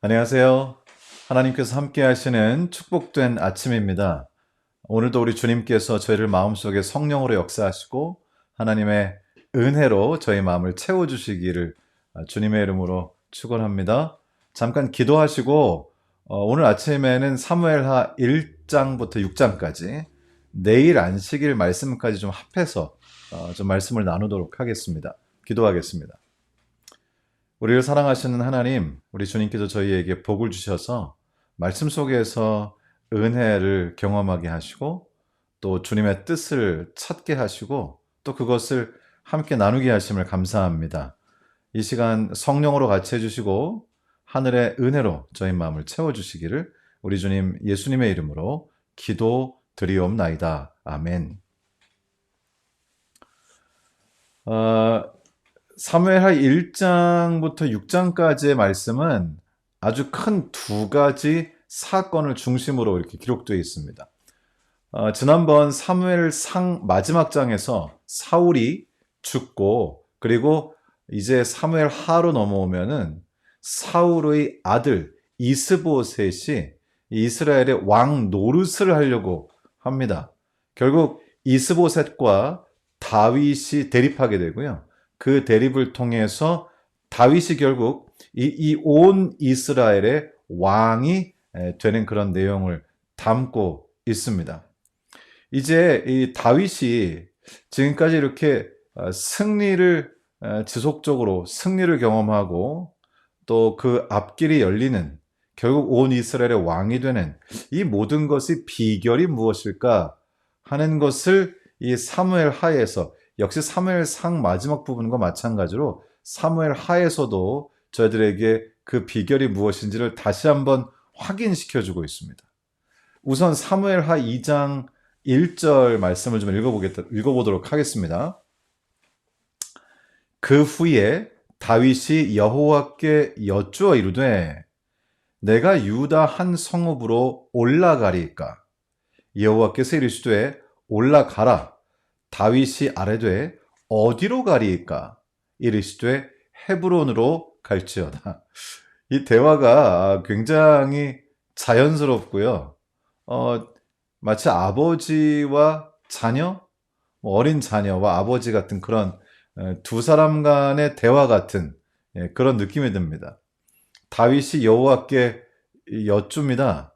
안녕하세요. 하나님께서 함께 하시는 축복된 아침입니다. 오늘도 우리 주님께서 저희를 마음속에 성령으로 역사하시고 하나님의 은혜로 저희 마음을 채워주시기를 주님의 이름으로 축원합니다. 잠깐 기도하시고 오늘 아침에는 사무엘하 1장부터 6장까지 내일 안식일 말씀까지 좀 합해서 좀 말씀을 나누도록 하겠습니다. 기도하겠습니다. 우리를 사랑하시는 하나님, 우리 주님께서 저희에게 복을 주셔서 말씀 속에서 은혜를 경험하게 하시고 또 주님의 뜻을 찾게 하시고 또 그것을 함께 나누게 하심을 감사합니다. 이 시간 성령으로 같이 해주시고 하늘의 은혜로 저희 마음을 채워주시기를 우리 주님 예수님의 이름으로 기도 드리옵나이다. 아멘. 사무엘하 1장부터 6장까지의 말씀은 아주 큰 두 가지 사건을 중심으로 이렇게 기록되어 있습니다. 지난번 사무엘상 마지막 장에서 사울이 죽고 그리고 이제 사무엘하로 넘어오면은 사울의 아들 이스보셋이 이스라엘의 왕 노릇을 하려고 합니다. 결국 이스보셋과 다윗이 대립하게 되고요. 그 대립을 통해서 다윗이 결국 이 온 이스라엘의 왕이 되는 그런 내용을 담고 있습니다. 이제 이 다윗이 지금까지 이렇게 승리를 지속적으로 승리를 경험하고 또 그 앞길이 열리는 결국 온 이스라엘의 왕이 되는 이 모든 것의 비결이 무엇일까 하는 것을 이 사무엘 하에서 역시 사무엘상 마지막 부분과 마찬가지로 사무엘 하에서도 저희들에게 그 비결이 무엇인지를 다시 한번 확인시켜주고 있습니다. 우선 사무엘 하 2장 1절 말씀을 좀 읽어보도록 하겠습니다. 그 후에 다윗이 여호와께 여쭈어 이르되 내가 유다 한 성읍으로 올라가리까? 여호와께서 이르시되 올라가라. 다윗이 아뢰되 어디로 가리이까? 이르시되 헤브론으로 갈지어다. 이 대화가 굉장히 자연스럽고요. 마치 아버지와 자녀, 어린 자녀와 아버지 같은 그런 두 사람 간의 대화 같은 그런 느낌이 듭니다. 다윗이 여호와께 여쭙니다.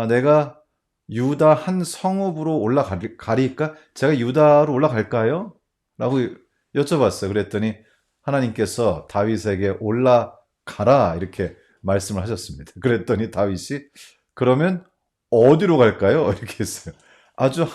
내가 유다 한 성읍으로 올라가리까? 제가 유다로 올라갈까요? 라고 여쭤봤어요. 그랬더니 하나님께서 다윗에게 올라가라 이렇게 말씀을 하셨습니다. 그랬더니 다윗이 그러면 어디로 갈까요? 이렇게 했어요. 아주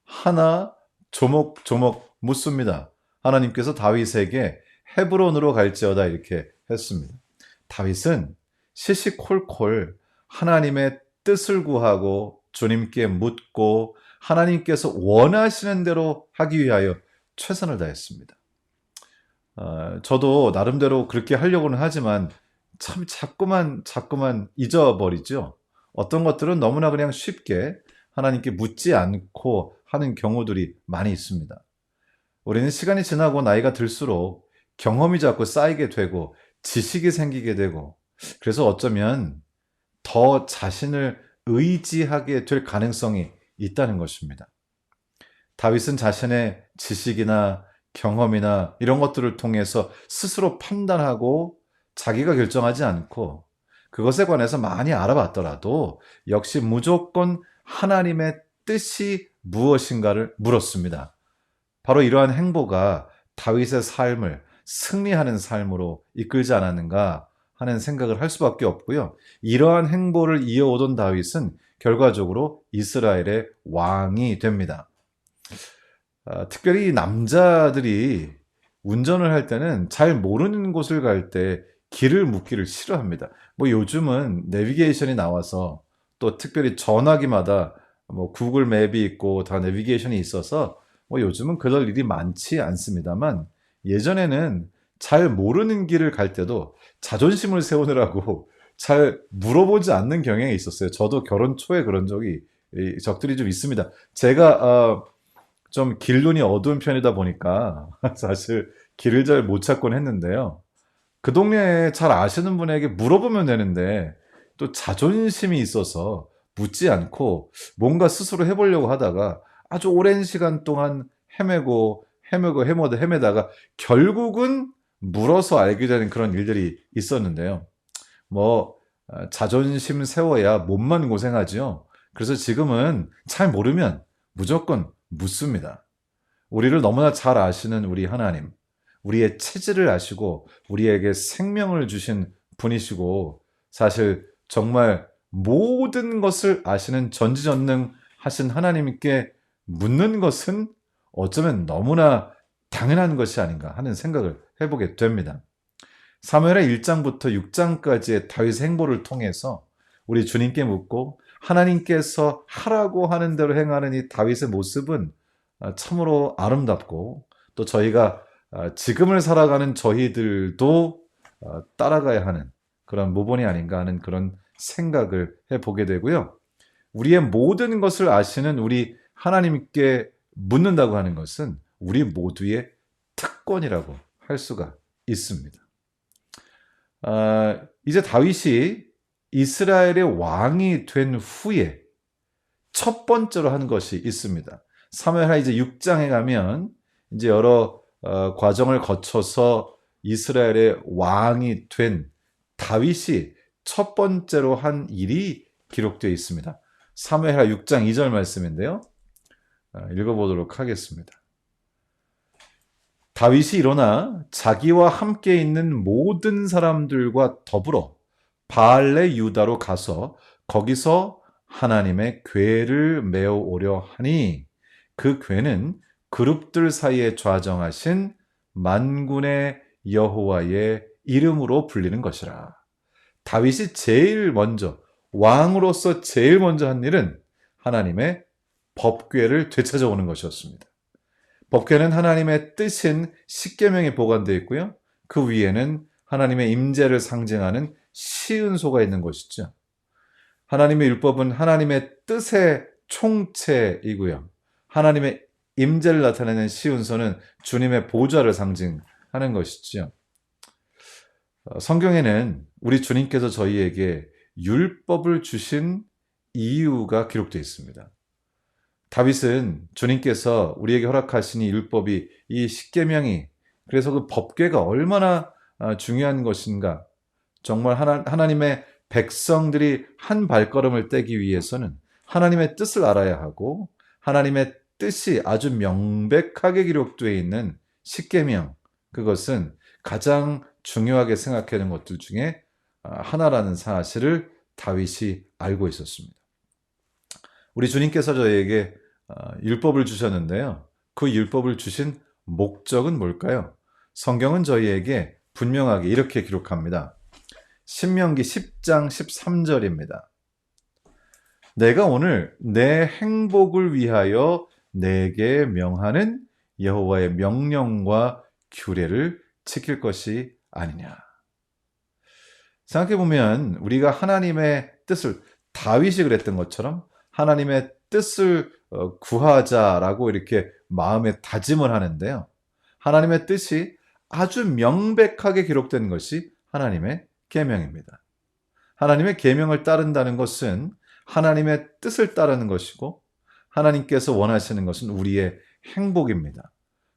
하나 조목조목 묻습니다. 하나님께서 다윗에게 헤브론으로 갈지어다 이렇게 했습니다. 다윗은 시시콜콜 하나님의 뜻을 구하고 주님께 묻고 하나님께서 원하시는 대로 하기 위하여 최선을 다했습니다. 저도 나름대로 그렇게 하려고는 하지만 참 자꾸만 잊어버리죠. 어떤 것들은 너무나 그냥 쉽게 하나님께 묻지 않고 하는 경우들이 많이 있습니다. 우리는 시간이 지나고 나이가 들수록 경험이 자꾸 쌓이게 되고 지식이 생기게 되고 그래서 어쩌면 더 자신을 의지하게 될 가능성이 있다는 것입니다. 다윗은 자신의 지식이나 경험이나 이런 것들을 통해서 스스로 판단하고 자기가 결정하지 않고 그것에 관해서 많이 알아봤더라도 역시 무조건 하나님의 뜻이 무엇인가를 물었습니다. 바로 이러한 행보가 다윗의 삶을 승리하는 삶으로 이끌지 않았는가 하는 생각을 할 수밖에 없고요. 이러한 행보를 이어오던 다윗은 결과적으로 이스라엘의 왕이 됩니다. 특별히 남자들이 운전을 할 때는 잘 모르는 곳을 갈 때 길을 묻기를 싫어합니다. 요즘은 내비게이션이 나와서 또 특별히 전화기마다 구글 맵이 있고 다 내비게이션이 있어서 요즘은 그럴 일이 많지 않습니다만 예전에는 잘 모르는 길을 갈 때도 자존심을 세우느라고 잘 물어보지 않는 경향이 있었어요. 저도 결혼 초에 그런 적들이 좀 있습니다. 제가 좀 길눈이 어두운 편이다 보니까 사실 길을 잘 못 찾곤 했는데요. 그 동네에 잘 아시는 분에게 물어보면 되는데 또 자존심이 있어서 묻지 않고 뭔가 스스로 해보려고 하다가 아주 오랜 시간 동안 헤매다가 결국은 물어서 알게 되는 그런 일들이 있었는데요. 뭐 자존심 세워야 몸만 고생하지요. 그래서 지금은 잘 모르면 무조건 묻습니다. 우리를 너무나 잘 아시는 우리 하나님, 우리의 체질을 아시고 우리에게 생명을 주신 분이시고 사실 정말 모든 것을 아시는 전지전능하신 하나님께 묻는 것은 어쩌면 너무나 당연한 것이 아닌가 하는 생각을 해보게 됩니다. 사무엘의 1장부터 6장까지의 다윗의 행보를 통해서 우리 주님께 묻고 하나님께서 하라고 하는 대로 행하는 이 다윗의 모습은 참으로 아름답고 또 저희가 지금을 살아가는 저희들도 따라가야 하는 그런 모본이 아닌가 하는 그런 생각을 해보게 되고요. 우리의 모든 것을 아시는 우리 하나님께 묻는다고 하는 것은 우리 모두의 특권이라고 할 수가 있습니다. 이제 다윗이 이스라엘의 왕이 된 후에 첫 번째로 한 것이 있습니다. 사무엘하 이제 6장에 가면 이제 여러 과정을 거쳐서 이스라엘의 왕이 된 다윗이 첫 번째로 한 일이 기록되어 있습니다. 사무엘하 6장 2절 말씀인데요. 읽어보도록 하겠습니다. 다윗이 일어나 자기와 함께 있는 모든 사람들과 더불어 바알레 유다로 가서 거기서 하나님의 궤를 메어 오려 하니 그 궤는 그룹들 사이에 좌정하신 만군의 여호와의 이름으로 불리는 것이라. 다윗이 제일 먼저 왕으로서 제일 먼저 한 일은 하나님의 법궤를 되찾아오는 것이었습니다. 법궤는 하나님의 뜻인 십계명이 보관되어 있고요. 그 위에는 하나님의 임재를 상징하는 시은소가 있는 것이죠. 하나님의 율법은 하나님의 뜻의 총체이고요. 하나님의 임재를 나타내는 시은소는 주님의 보좌를 상징하는 것이죠. 성경에는 우리 주님께서 저희에게 율법을 주신 이유가 기록되어 있습니다. 다윗은 주님께서 우리에게 허락하신 이 율법이 이 십계명이 그래서 그 법궤가 얼마나 중요한 것인가 정말 하나님의 백성들이 한 발걸음을 떼기 위해서는 하나님의 뜻을 알아야 하고 하나님의 뜻이 아주 명백하게 기록되어 있는 십계명 그것은 가장 중요하게 생각하는 것들 중에 하나라는 사실을 다윗이 알고 있었습니다. 우리 주님께서 저희에게 율법을 주셨는데요. 그 율법을 주신 목적은 뭘까요? 성경은 저희에게 분명하게 이렇게 기록합니다. 신명기 10장 13절입니다. 내가 오늘 내 행복을 위하여 내게 명하는 여호와의 명령과 규례를 지킬 것이 아니냐. 생각해보면 우리가 하나님의 뜻을 다윗이 그랬던 것처럼 하나님의 뜻을 구하자라고 이렇게 마음에 다짐을 하는데요. 하나님의 뜻이 아주 명백하게 기록된 것이 하나님의 계명입니다. 하나님의 계명을 따른다는 것은 하나님의 뜻을 따르는 것이고 하나님께서 원하시는 것은 우리의 행복입니다.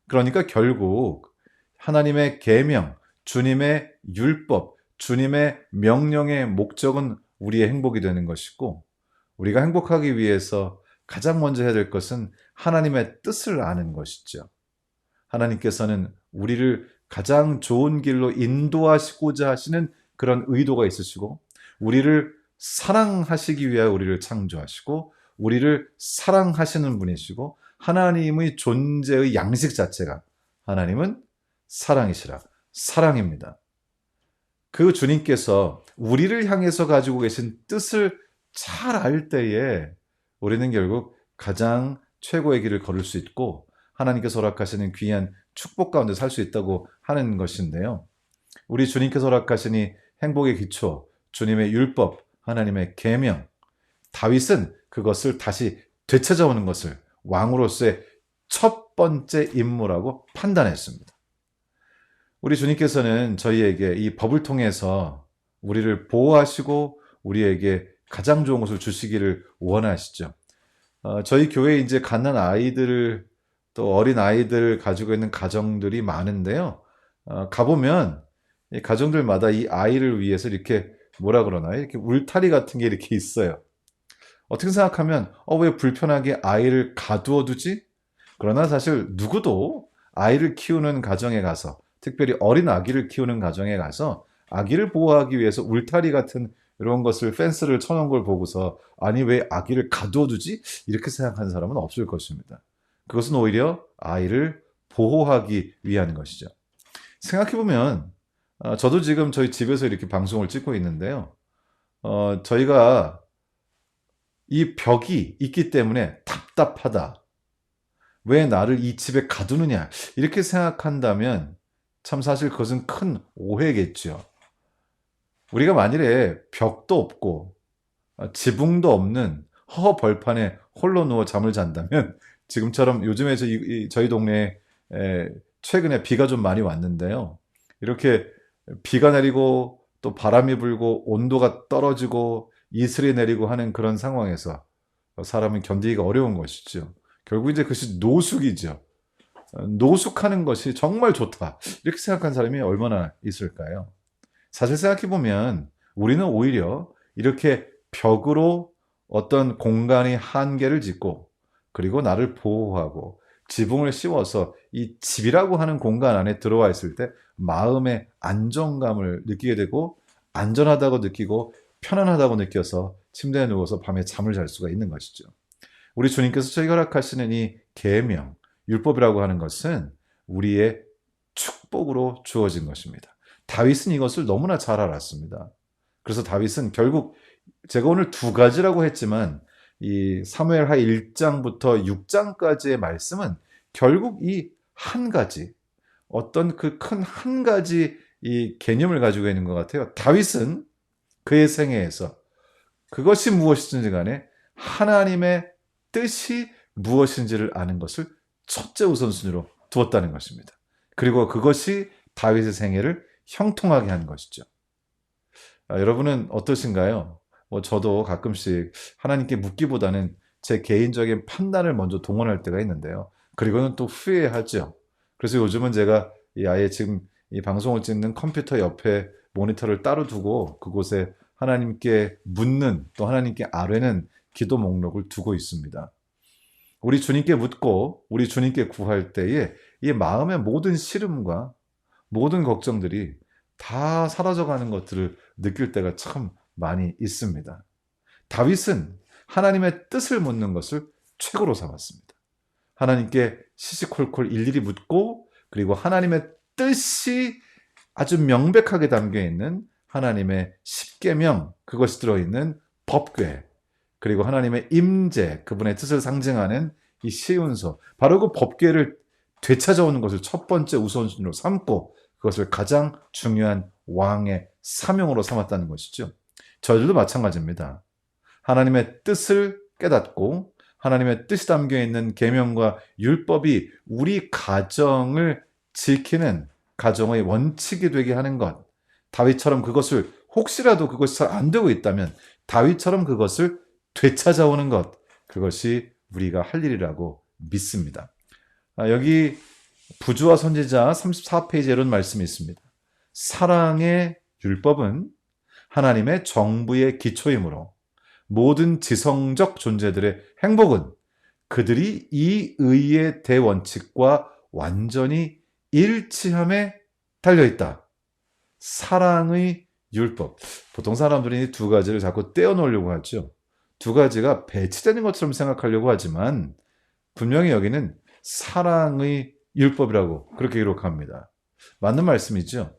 그러니까 결국 하나님의 계명, 주님의 율법, 주님의 명령의 목적은 우리의 행복이 되는 것이고 우리가 행복하기 위해서 가장 먼저 해야 될 것은 하나님의 뜻을 아는 것이죠. 하나님께서는 우리를 가장 좋은 길로 인도하시고자 하시는 그런 의도가 있으시고 우리를 사랑하시기 위하여 우리를 창조하시고 우리를 사랑하시는 분이시고 하나님의 존재의 양식 자체가 하나님은 사랑이시라. 사랑입니다. 그 주님께서 우리를 향해서 가지고 계신 뜻을 잘 알 때에 우리는 결국 가장 최고의 길을 걸을 수 있고 하나님께서 허락하시는 귀한 축복 가운데 살 수 있다고 하는 것인데요. 우리 주님께서 허락하시니 행복의 기초, 주님의 율법, 하나님의 계명, 다윗은 그것을 다시 되찾아오는 것을 왕으로서의 첫 번째 임무라고 판단했습니다. 우리 주님께서는 저희에게 이 법을 통해서 우리를 보호하시고 우리에게 가장 좋은 것을 주시기를 원하시죠. 저희 교회에 이제 갓난 아이들을 또 어린 아이들 가지고 있는 가정들이 많은데요. 가보면 이 가정들마다 이 아이를 위해서 이렇게 뭐라 그러나요? 이렇게 울타리 같은 게 이렇게 있어요. 어떻게 생각하면 왜 불편하게 아이를 가두어 두지? 그러나 사실 누구도 아이를 키우는 가정에 가서 특별히 어린 아기를 키우는 가정에 가서 아기를 보호하기 위해서 울타리 같은 이런 것을 펜스를 쳐놓은 걸 보고서 아니 왜 아기를 가두어 두지? 이렇게 생각하는 사람은 없을 것입니다. 그것은 오히려 아이를 보호하기 위한 것이죠. 생각해보면 저도 지금 저희 집에서 이렇게 방송을 찍고 있는데요. 저희가 이 벽이 있기 때문에 답답하다. 왜 나를 이 집에 가두느냐. 이렇게 생각한다면 참 사실 그것은 큰 오해겠죠. 우리가 만일에 벽도 없고 지붕도 없는 허허 벌판에 홀로 누워 잠을 잔다면 지금처럼 요즘에 저희 동네에 최근에 비가 좀 많이 왔는데요. 이렇게 비가 내리고 또 바람이 불고 온도가 떨어지고 이슬이 내리고 하는 그런 상황에서 사람은 견디기가 어려운 것이죠. 결국 이제 그것이 노숙이죠. 노숙하는 것이 정말 좋다. 이렇게 생각한 사람이 얼마나 있을까요? 사실 생각해보면 우리는 오히려 이렇게 벽으로 어떤 공간의 한계를 짓고 그리고 나를 보호하고 지붕을 씌워서 이 집이라고 하는 공간 안에 들어와 있을 때 마음의 안정감을 느끼게 되고 안전하다고 느끼고 편안하다고 느껴서 침대에 누워서 밤에 잠을 잘 수가 있는 것이죠. 우리 주님께서 저희가 허락하시는 이 계명, 율법이라고 하는 것은 우리의 축복으로 주어진 것입니다. 다윗은 이것을 너무나 잘 알았습니다. 그래서 다윗은 결국 제가 오늘 두 가지라고 했지만 이 사무엘하 1장부터 6장까지의 말씀은 결국 이 한 가지 어떤 그 큰 한 가지 이 개념을 가지고 있는 것 같아요. 다윗은 그의 생애에서 그것이 무엇이든지 간에 하나님의 뜻이 무엇인지를 아는 것을 첫째 우선순위로 두었다는 것입니다. 그리고 그것이 다윗의 생애를 형통하게 한 것이죠. 여러분은 어떠신가요? 저도 가끔씩 하나님께 묻기보다는 제 개인적인 판단을 먼저 동원할 때가 있는데요. 그리고는 또 후회하죠. 그래서 요즘은 제가 아예 지금 이 방송을 찍는 컴퓨터 옆에 모니터를 따로 두고 그곳에 하나님께 묻는 또 하나님께 아뢰는 기도 목록을 두고 있습니다. 우리 주님께 묻고 우리 주님께 구할 때에 이 마음의 모든 시름과 모든 걱정들이 다 사라져가는 것들을 느낄 때가 참 많이 있습니다. 다윗은 하나님의 뜻을 묻는 것을 최고로 삼았습니다. 하나님께 시시콜콜 일일이 묻고 그리고 하나님의 뜻이 아주 명백하게 담겨있는 하나님의 십계명, 그것이 들어있는 법궤, 그리고 하나님의 임재, 그분의 뜻을 상징하는 이 시운서, 바로 그 법궤를 되찾아오는 것을 첫 번째 우선순위로 삼고 그것을 가장 중요한 왕의 사명으로 삼았다는 것이죠. 저희들도 마찬가지입니다. 하나님의 뜻을 깨닫고 하나님의 뜻이 담겨있는 계명과 율법이 우리 가정을 지키는 가정의 원칙이 되게 하는 것, 다윗처럼 그것을 혹시라도 그것이 잘 안 되고 있다면 다윗처럼 그것을 되찾아오는 것, 그것이 우리가 할 일이라고 믿습니다. 여기 부주와 선지자 34페이지에 이런 말씀이 있습니다. 사랑의 율법은 하나님의 정부의 기초이므로 모든 지성적 존재들의 행복은 그들이 이 의의 대원칙과 완전히 일치함에 달려있다. 사랑의 율법. 보통 사람들이 이 두 가지를 자꾸 떼어놓으려고 하죠. 두 가지가 배치되는 것처럼 생각하려고 하지만 분명히 여기는 사랑의 율법이라고 그렇게 기록합니다. 맞는 말씀이죠.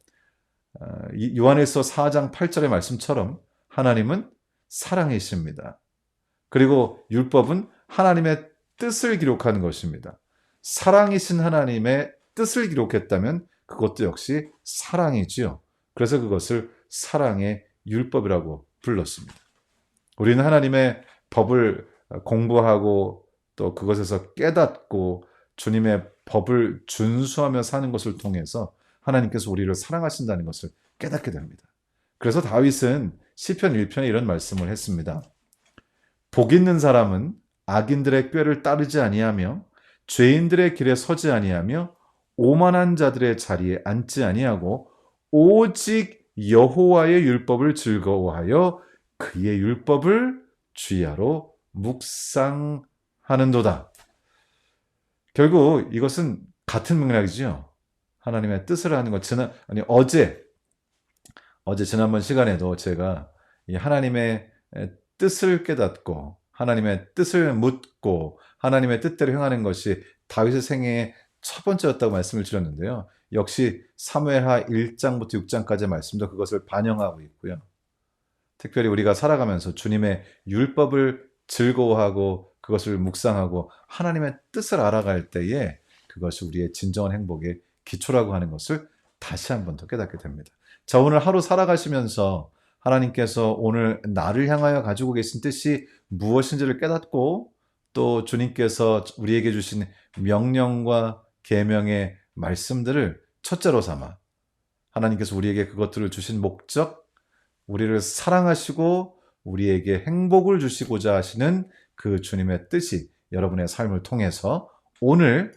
요한에서 4장 8절의 말씀처럼 하나님은 사랑이십니다. 그리고 율법은 하나님의 뜻을 기록하는 것입니다. 사랑이신 하나님의 뜻을 기록했다면 그것도 역시 사랑이지요. 그래서 그것을 사랑의 율법이라고 불렀습니다. 우리는 하나님의 법을 공부하고 또 그것에서 깨닫고 주님의 법을 준수하며 사는 것을 통해서 하나님께서 우리를 사랑하신다는 것을 깨닫게 됩니다. 그래서 다윗은 시편 1편에 이런 말씀을 했습니다. 복 있는 사람은 악인들의 꾀를 따르지 아니하며 죄인들의 길에 서지 아니하며 오만한 자들의 자리에 앉지 아니하고 오직 여호와의 율법을 즐거워하여 그의 율법을 주야로 묵상하는도다. 결국 이것은 같은 맥락이죠. 하나님의 뜻을 하는 것. 어제 지난번 시간에도 제가 이 하나님의 뜻을 깨닫고 하나님의 뜻을 묻고 하나님의 뜻대로 행하는 것이 다윗의 생애의 첫 번째였다고 말씀을 드렸는데요. 역시 사무엘하 1장부터 6장까지의 말씀도 그것을 반영하고 있고요. 특별히 우리가 살아가면서 주님의 율법을 즐거워하고 그것을 묵상하고 하나님의 뜻을 알아갈 때에 그것이 우리의 진정한 행복의 기초라고 하는 것을 다시 한 번 더 깨닫게 됩니다. 자, 오늘 하루 살아가시면서 하나님께서 오늘 나를 향하여 가지고 계신 뜻이 무엇인지를 깨닫고 또 주님께서 우리에게 주신 명령과 계명의 말씀들을 첫째로 삼아 하나님께서 우리에게 그것들을 주신 목적, 우리를 사랑하시고 우리에게 행복을 주시고자 하시는 그 주님의 뜻이 여러분의 삶을 통해서 오늘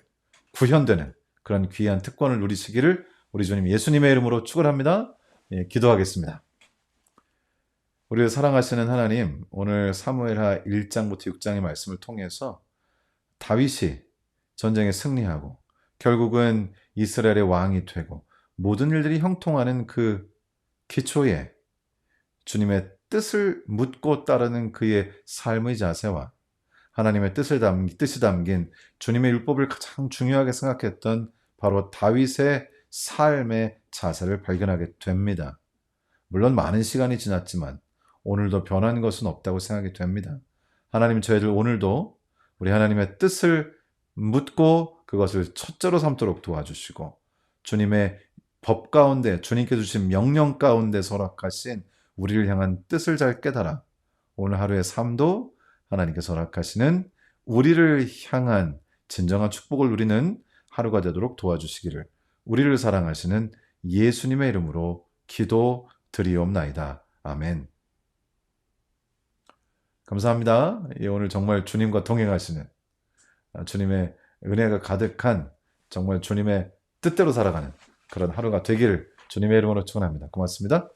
구현되는 그런 귀한 특권을 누리시기를 우리 주님 예수님의 이름으로 축원합니다. 예, 기도하겠습니다. 우리를 사랑하시는 하나님, 오늘 사무엘하 1장부터 6장의 말씀을 통해서 다윗이 전쟁에 승리하고 결국은 이스라엘의 왕이 되고 모든 일들이 형통하는 그 기초에 주님의 뜻을 묻고 따르는 그의 삶의 자세와 하나님의 뜻이 담긴 주님의 율법을 가장 중요하게 생각했던 바로 다윗의 삶의 자세를 발견하게 됩니다. 물론 많은 시간이 지났지만 오늘도 변한 것은 없다고 생각이 됩니다. 하나님, 저희들 오늘도 우리 하나님의 뜻을 묻고 그것을 첫째로 삼도록 도와주시고 주님의 법 가운데 주님께 주신 명령 가운데 허락하신 우리를 향한 뜻을 잘 깨달아 오늘 하루의 삶도 하나님께서 허락하시는 우리를 향한 진정한 축복을 누리는 하루가 되도록 도와주시기를 우리를 사랑하시는 예수님의 이름으로 기도드리옵나이다. 아멘. 감사합니다. 오늘 정말 주님과 동행하시는 주님의 은혜가 가득한 정말 주님의 뜻대로 살아가는 그런 하루가 되기를 주님의 이름으로 축원합니다. 고맙습니다.